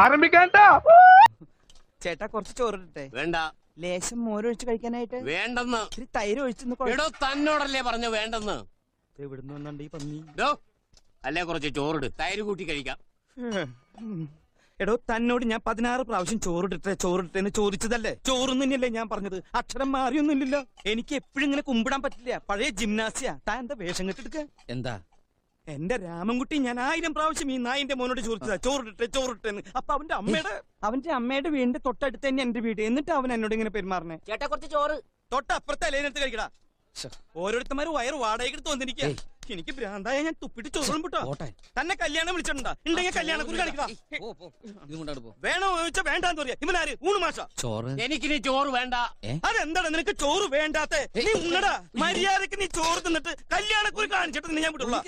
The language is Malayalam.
ആരംഭിക്കാട്ടാ. ചേട്ടാ കുറച്ച് ചോറിട്ടെ. വേണ്ട. ലേശം മോരൊഴിച്ച് കഴിക്കാനായിട്ട്. വേണ്ടെന്ന്. ഇത്തിരി തൈര് ഒഴിച്ചു. തന്നോടല്ലേ പറഞ്ഞു വേണ്ടെന്ന്. എവിടുന്ന് വന്നണ്ട് ഈ പന്നി? അല്ലേ കുറച്ച് ചോറിട്, തൈര് കൂട്ടി കഴിക്കാം. എടോ തന്നോട് ഞാൻ 16 പ്രാവശ്യം ചോറിട്ടെന്ന് ചോദിച്ചതല്ലേ? ചോറൊന്നും തന്നെയല്ലേ ഞാൻ പറഞ്ഞത്? അക്ഷരം മാറിയൊന്നുമില്ലല്ലോ. എനിക്ക് എപ്പോഴും ഇങ്ങനെ കുമ്പിടാൻ പറ്റില്ല. പഴയ ജിംനാസിയാ. താൻ എന്താ വേഷം കെട്ടെടുക്ക? എന്താ എന്റെ രാമൻകുട്ടി ഞാൻ 1000 പ്രാവശ്യം ഈ നായിന്റെ മോനോട് ചോദിച്ചതാ ചോറിട്ടെന്ന്. അപ്പൊ അവന്റെ അമ്മയുടെ വീടിന്റെ തൊട്ടടുത്ത് തന്നെ എന്റെ വീട്. എന്നിട്ട് അവൻ എന്നോട് ഇങ്ങനെ പെരുമാറണേ. ചേട്ടാ കുറച്ച് ചോറ്. തൊട്ടപ്പുറത്തെ അലേനടുത്ത് കഴിക്കടാ. ഓരോരുത്തന്മാര് വയറ് വാടകയ്ക്ക് തോന്നിരിക്കുക. എനിക്ക് ഭ്രാന്തായ ഞാൻ തുപ്പിട്ട് ചോറും വിട്ടോ. തന്നെ കല്യാണം വിളിച്ചിട്ടുണ്ടാ? ഉണ്ടെങ്കിൽ കല്യാണം കുറി കാണിക്കടാ. വേണോ ചോദിച്ചാ വേണ്ടാന്ന് പറയാ. ഇവനാര്? ഊണ് മാഷ. എനിക്കിനി ചോറ് വേണ്ട. അതെന്താണ് നിനക്ക് ചോറ് വേണ്ടാത്ത? നീ ഉണ്ണടാ. മര്യാദക്ക് നീ ചോറ് തിന്നിട്ട് കല്യാണക്കുറി കാണിച്ചിട്ട് ഞാൻ വിട്ടുള്ള.